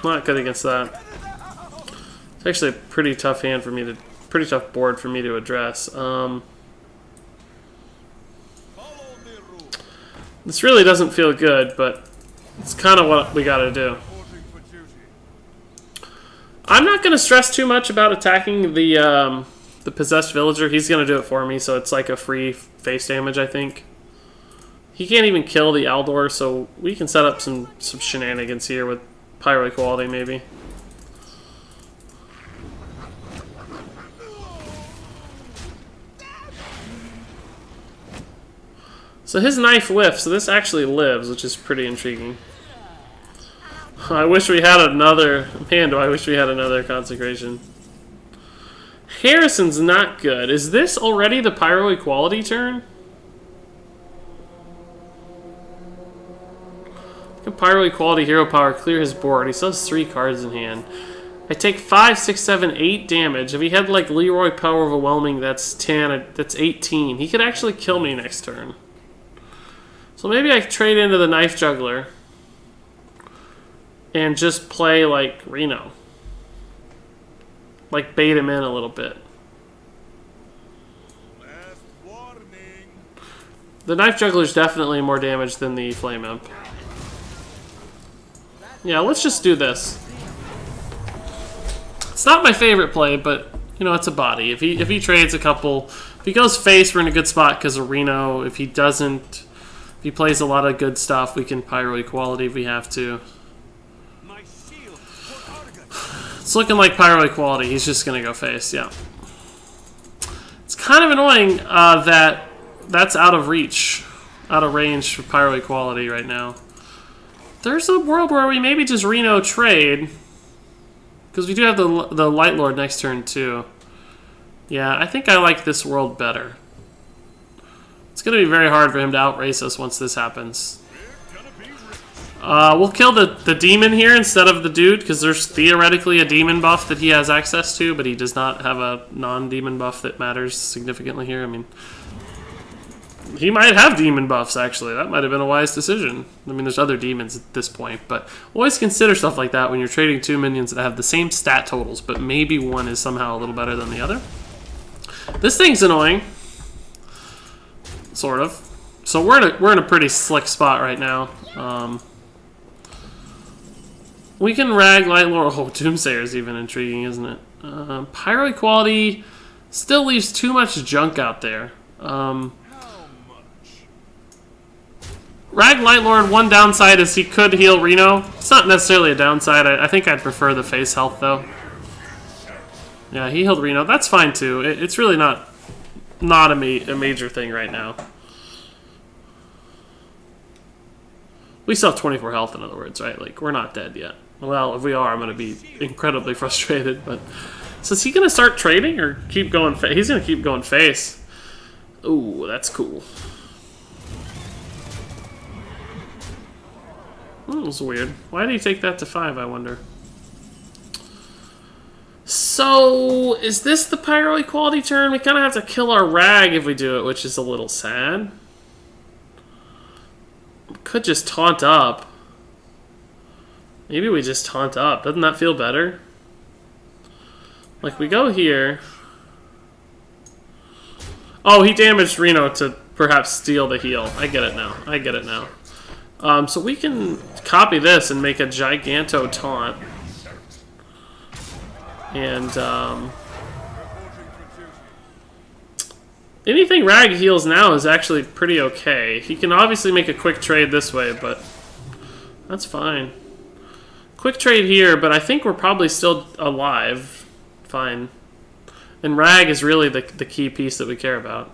Not good against that. It's actually a pretty tough hand for me to, pretty tough board for me to address. This really doesn't feel good, but it's kind of what we gotta do. I'm not gonna stress too much about attacking the possessed villager. He's gonna do it for me, so it's like a free face damage, I think. He can't even kill the Aldor, so we can set up some shenanigans here with Pyro Equality, maybe. So his knife whiffs, so this actually lives, which is pretty intriguing. I wish we had another... Man, do I wish we had another consecration. Harrison's not good. Is this already the Pyro Equality turn? Can Pyro Equality Hero Power clear his board? He still has 3 cards in hand. I take 5, 6, 7, 8 damage. If he had like Leroy Power Overwhelming, that's 10, that's 18. He could actually kill me next turn. So maybe I trade into the Knife Juggler and just play like Reno. Like bait him in a little bit. The Knife Juggler is definitely more damage than the Flame Imp. Yeah, let's just do this. It's not my favorite play, but you know, it's a body. If he trades a couple, if he goes face, we're in a good spot because of Reno. If he doesn't, if he plays a lot of good stuff, we can Pyro Equality if we have to. It's looking like Pyro Equality. He's just gonna go face. Yeah. It's kind of annoying that that's out of reach, out of range for Pyro Equality right now. There's a world where we maybe just Reno trade, because we do have the Light Lord next turn too. Yeah, I think I like this world better. It's going to be very hard for him to outrace us once this happens. We'll kill the demon here instead of the dude, because there's theoretically a demon buff that he has access to, but he does not have a non-demon buff that matters significantly here. I mean, he might have demon buffs, actually. That might have been a wise decision. I mean, there's other demons at this point, but always consider stuff like that when you're trading 2 minions that have the same stat totals, but maybe one is somehow a little better than the other. This thing's annoying. Sort of. So we're in a pretty slick spot right now. We can rag Light Lord. Oh, Doomsayer is even intriguing, isn't it? Pyro Equality still leaves too much junk out there. Rag Light Lord, one downside is he could heal Reno. It's not necessarily a downside. I think I'd prefer the face health, though. Yeah, he healed Reno. That's fine, too. It's really not a major thing right now. We still have 24 health, in other words, right? Like, we're not dead yet. Well, if we are, I'm going to be incredibly frustrated. But so is he going to start trading or keep going face? He's going to keep going face. Ooh, that's cool. That was weird. Why did he take that to 5, I wonder? So, is this the Pyro Equality turn? We kind of have to kill our rag if we do it, which is a little sad. We could just taunt up. Maybe we just taunt up. Doesn't that feel better? Like, we go here. Oh, he damaged Reno to perhaps steal the heal. I get it now. I get it now. So we can copy this and make a Giganto taunt. And anything Rag heals now is actually pretty okay. He can obviously make a quick trade this way, but that's fine. Quick trade here, but I think we're probably still alive. Fine. And Rag is really the key piece that we care about.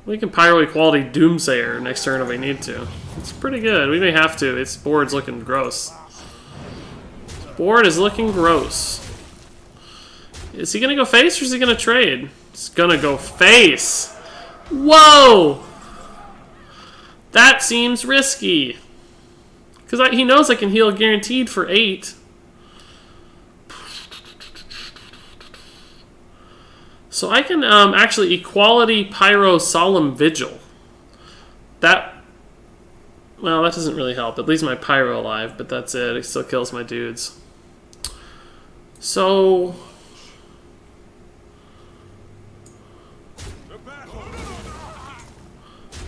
We can Pyro Equality Doomsayer next turn if we need to. It's pretty good. We may have to. Its board's looking gross. Board is looking gross. Is he going to go face or is he going to trade? He's going to go face. Whoa! That seems risky. Because he knows I can heal guaranteed for 8. So I can actually Equality Pyro Solemn Vigil. That, well, that doesn't really help. It leaves my Pyro alive, but that's it. It still kills my dudes. So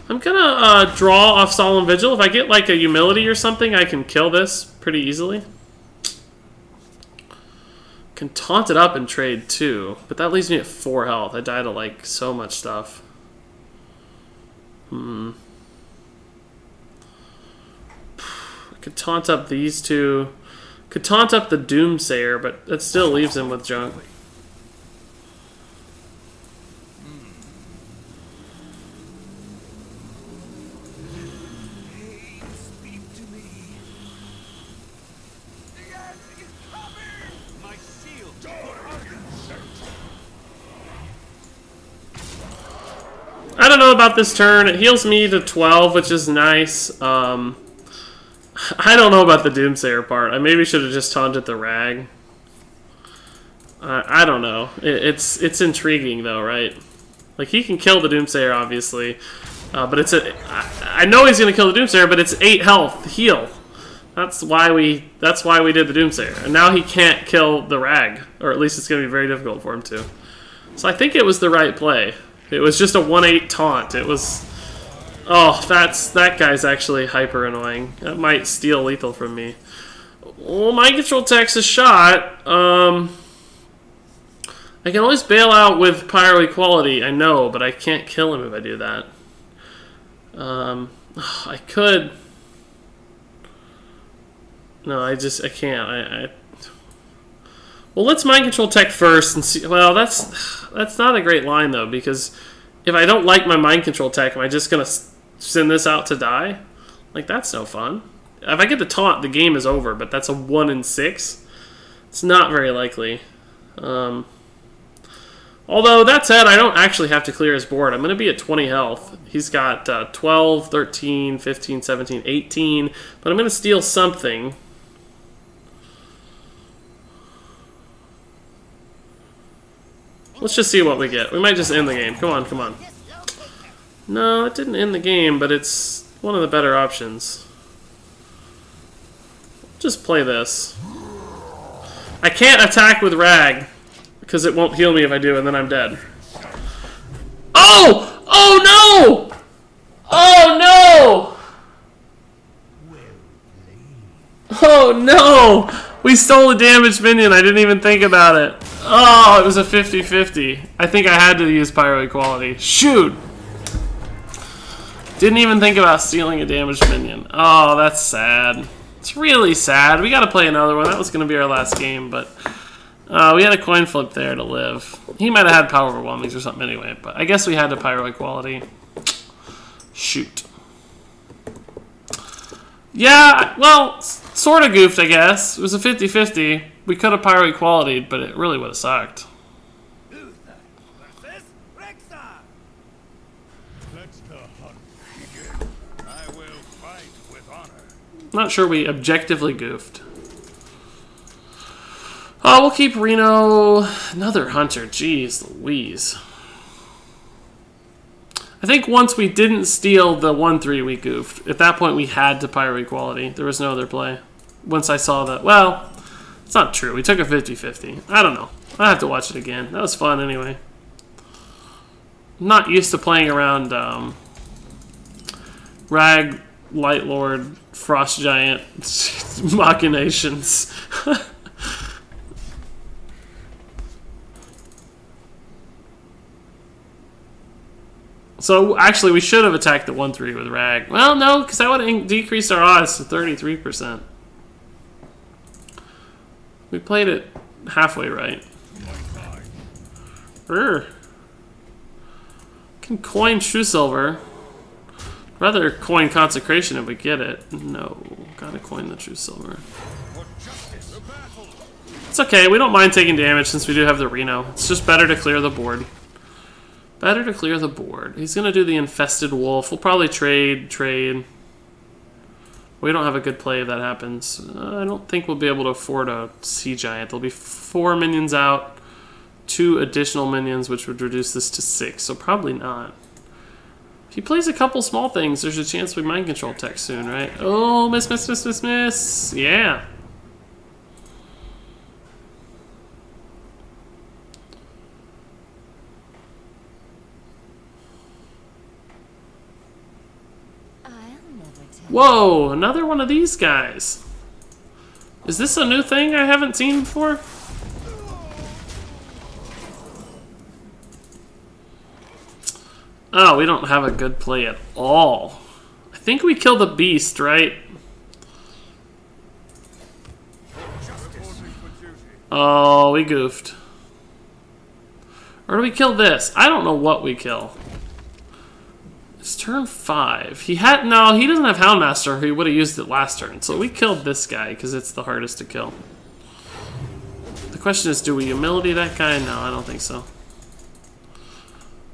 I'm gonna draw off Solemn Vigil. If I get like a Humility or something, I can kill this pretty easily. Can taunt it up and trade too, but that leaves me at 4 health. I died to like so much stuff. I could taunt up these two. Could taunt up the Doomsayer, but that still leaves him with junk. I don't know about this turn. It heals me to 12, which is nice. I don't know about the Doomsayer part. I maybe should have just taunted the Rag. I don't know. It's intriguing though, right? Like he can kill the Doomsayer, obviously, but it's a. I know he's gonna kill the Doomsayer, but it's 8 health heal. That's why we did the Doomsayer, and now he can't kill the Rag, or at least it's gonna be very difficult for him to. So I think it was the right play. It was just a 1/8 taunt. It was... Oh, that guy's actually hyper annoying. That might steal lethal from me. Well, Mind Control tech's a shot. I can always bail out with Pyro Equality, I know, but I can't kill him if I do that. I could... No, I can't. Well, let's Mind Control tech first and see... Well, that's not a great line, though, because if I don't like my Mind Control tech, am I just going to send this out to die? Like, that's no fun. If I get the taunt, the game is over, but that's a 1 in 6. It's not very likely. Although, that said, I don't actually have to clear his board. I'm going to be at 20 health. He's got 12, 13, 15, 17, 18, but I'm going to steal something. Let's just see what we get. We might just end the game. Come on, come on. No, it didn't end the game, but it's one of the better options. Just play this. I can't attack with Rag, because it won't heal me if I do, and then I'm dead. Oh! Oh no! Oh no! Oh no! We stole a damaged minion. I didn't even think about it. Oh, it was a 50-50. I think I had to use Pyro Equality. Shoot! Didn't even think about stealing a damaged minion. Oh, that's sad. It's really sad. We gotta play another one. That was gonna be our last game, but we had a coin flip there to live. He might have had power overwhelmings or something anyway, but I guess we had to Pyro Equality. Shoot. Yeah, well, sort of goofed, I guess. It was a 50-50. We could have Pyro Equality, but it really would have sucked. Not sure we objectively goofed. Oh, we'll keep Reno. Another hunter. Jeez Louise. I think once we didn't steal the 1/3, we goofed. At that point, we had to Pyro Equality. There was no other play. Once I saw that. Well, it's not true. We took a 50-50. I don't know. I have to watch it again. That was fun anyway. I'm not used to playing around Rag, Light Lord, Frost Giant, machinations. So actually, we should have attacked the 1/3 with Rag. Well, no, because that would have decreased our odds to 33%. We played it halfway right. Can coin True Silver. Rather coin Consecration if we get it. No, gotta coin the True Silver. It's okay, we don't mind taking damage since we do have the Reno. It's just better to clear the board. Better to clear the board. He's gonna do the Infested Wolf. We'll probably trade. We don't have a good play if that happens. I don't think we'll be able to afford a Sea Giant. There'll be 4 minions out. 2 additional minions, which would reduce this to 6, so probably not. If he plays a couple small things, there's a chance we mind control tech soon, right? Oh, miss. Yeah. Whoa, another one of these guys. Is this a new thing I haven't seen before? Oh, we don't have a good play at all. I think we kill the beast, right? Oh, we goofed. Or do we kill this? I don't know what we kill. It's turn 5. He doesn't have Houndmaster. He would have used it last turn. So we killed this guy because it's the hardest to kill. The question is, do we humility that guy? No, I don't think so.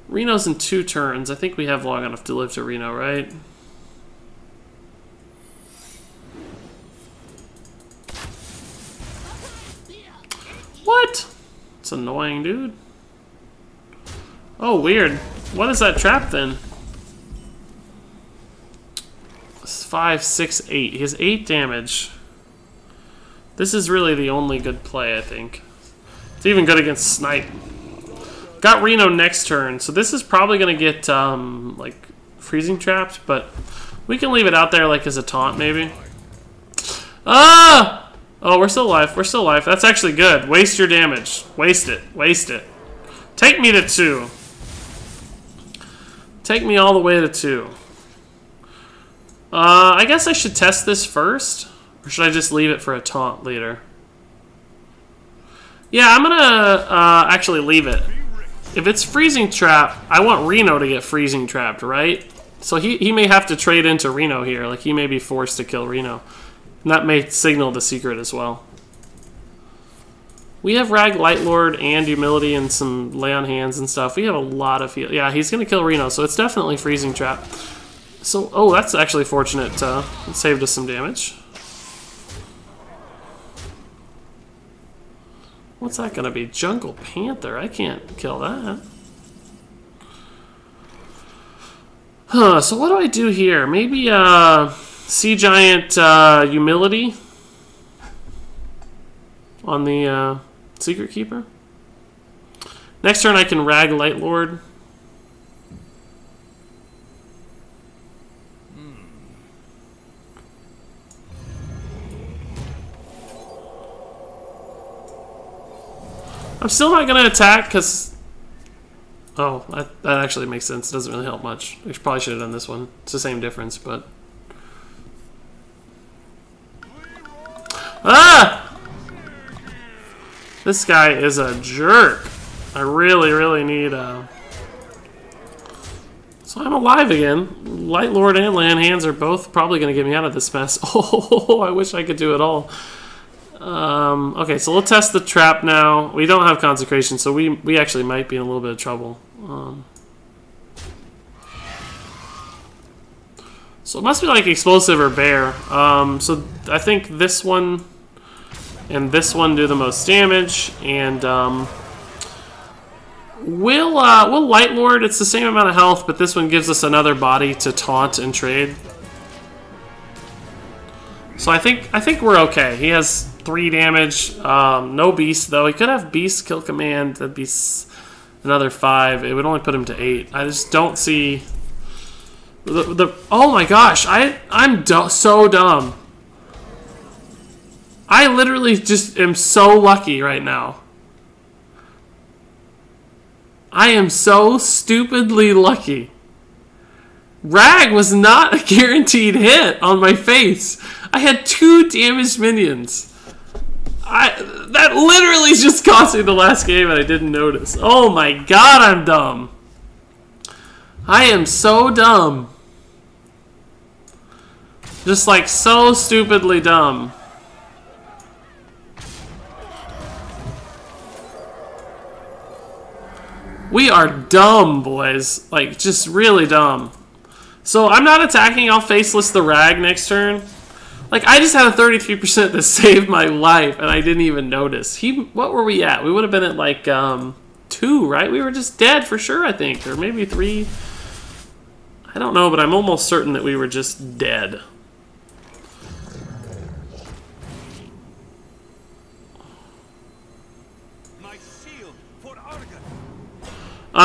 Reno's in 2 turns. I think we have long enough to live to Reno, right? What? It's annoying, dude. Oh, weird. What is that trap then? 5, 6, 8. He has 8 damage. This is really the only good play, I think. It's even good against Snipe. Got Reno next turn, so this is probably going to get, like, freezing trapped, but we can leave it out there, like, as a taunt, maybe. Ah! Oh, we're still alive. We're still alive. That's actually good. Waste your damage. Waste it. Waste it. Take me to 2. Take me all the way to 2. I guess I should test this first, or should I just leave it for a taunt later? Yeah, I'm gonna actually leave it. If it's freezing trap, I want Reno to get freezing trapped, right? So he may have to trade into Reno here. Like, he may be forced to kill Reno. And that may signal the secret as well. We have Rag Lightlord and Humility and some lay on hands and stuff. We have a lot of heal. Yeah, he's gonna kill Reno, so it's definitely freezing trap. So, oh, that's actually fortunate. It saved us some damage. What's that gonna be? Jungle Panther. I can't kill that. Huh, so what do I do here? Maybe Sea Giant Humility on the Secret Keeper. Next turn I can Rag Lightlord. I'm still not going to attack because... Oh, that actually makes sense. It doesn't really help much. I probably should have done this one. It's the same difference, but... Ah! This guy is a jerk. I really, really need a... So I'm alive again. Lightlord and Land Hands are both probably going to get me out of this mess. Oh, I wish I could do it all. Okay, so we'll test the trap now. We don't have Consecration, so we actually might be in a little bit of trouble. So it must be like Explosive or Bear. So I think this one and this one do the most damage, and we'll Lightlord. It's the same amount of health, but this one gives us another body to taunt and trade. So I think we're okay. He has 3 damage. No Beast though. He could have Beast kill command. That'd be another 5. It would only put him to 8. I just don't see the oh my gosh! I'm so dumb. I literally just am so lucky right now. I am so stupidly lucky. Rag was not a guaranteed hit on my face. I had 2 damaged minions. That literally just cost me the last game and I didn't notice. Oh my god, I'm dumb. I am so dumb. Just like so stupidly dumb. We are dumb, boys. Like, just really dumb. So, I'm not attacking. I'll faceless the Rag next turn. Like, I just had a 33% that saved my life, and I didn't even notice. What were we at? We would have been at, like, 2, right? We were just dead for sure, I think. Or maybe 3. I don't know, but I'm almost certain that we were just dead.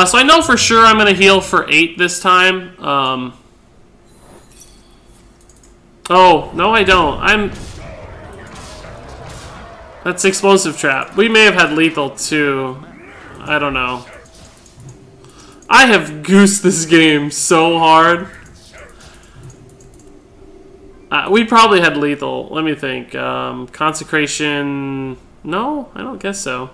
So I know for sure I'm going to heal for 8 this time. Oh, no I don't. That's explosive trap. We may have had lethal too. I don't know. I have goosed this game so hard. We probably had lethal. Let me think. Consecration... No, I don't guess so.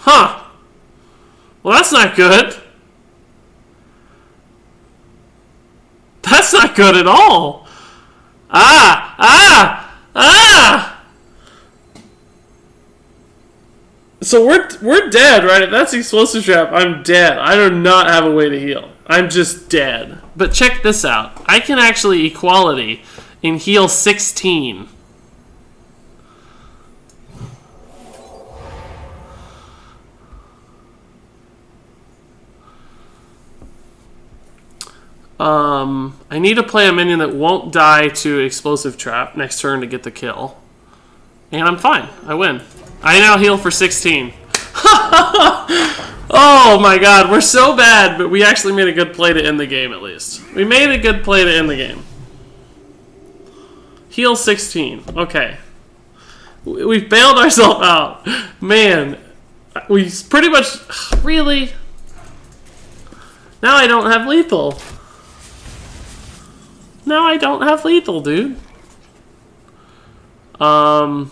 Huh. Well, that's not good. That's not good at all. So we're dead, right? If that's the explosive trap, I'm dead. I do not have a way to heal. I'm just dead. But check this out. I can actually equality and heal 16. I need to play a minion that won't die to explosive trap next turn to get the kill. And I'm fine. I win. I now heal for 16. Oh my god, we're so bad, but we actually made a good play to end the game at least. We made a good play to end the game. Heal 16. Okay. We bailed ourselves out. Man, we pretty much... Really? Now I don't have lethal. Now I don't have lethal, dude. Well,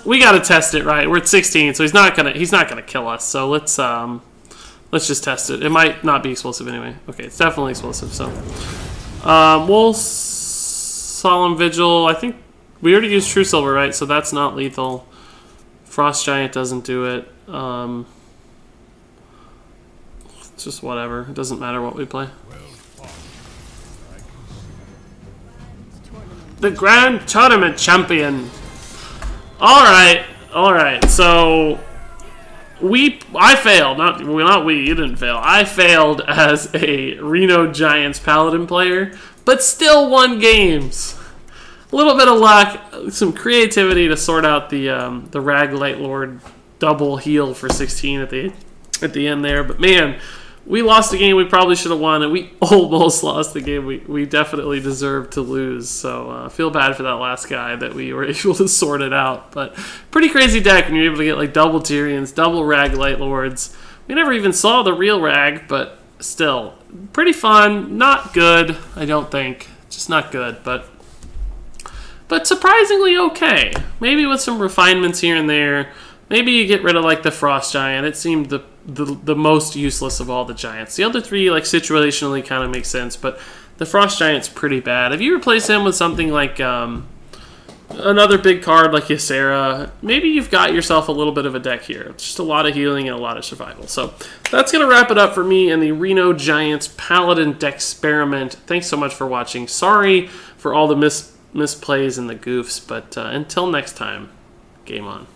we gotta test it, right? We're at 16, so he's not gonna kill us. So let's just test it. It might not be explosive anyway. Okay, it's definitely explosive. So, we'll Solemn Vigil. I think we already used True Silver, right? So that's not lethal. Frost Giant doesn't do it. It's just whatever. It doesn't matter what we play. The Grand Tournament Champion. Alright. So I failed. Not we, you didn't fail. I failed as a Reno Giants Paladin player, but still won games. A little bit of luck, some creativity to sort out the Rag Light Lord double heal for 16 at the end there, but man, we lost a game we probably should have won, and we almost lost the game we definitely deserved to lose. So I feel bad for that last guy that we were able to sort it out. But pretty crazy deck when you're able to get like double Tyrians, double Rag Light Lords. We never even saw the real Rag, but still pretty fun. Not good, I don't think. Just not good, but surprisingly okay. Maybe with some refinements here and there. Maybe you get rid of like the Frost Giant. It seemed the most useless of all the giants. The other three, like situationally, kind of make sense, but the Frost Giant's pretty bad. If you replace him with something like another big card like Ysera, maybe you've got yourself a little bit of a deck here. It's just a lot of healing and a lot of survival. So that's going to wrap it up for me and the Reno Giants Paladin Decksperiment. Thanks so much for watching. Sorry for all the misplays and the goofs, but until next time, game on.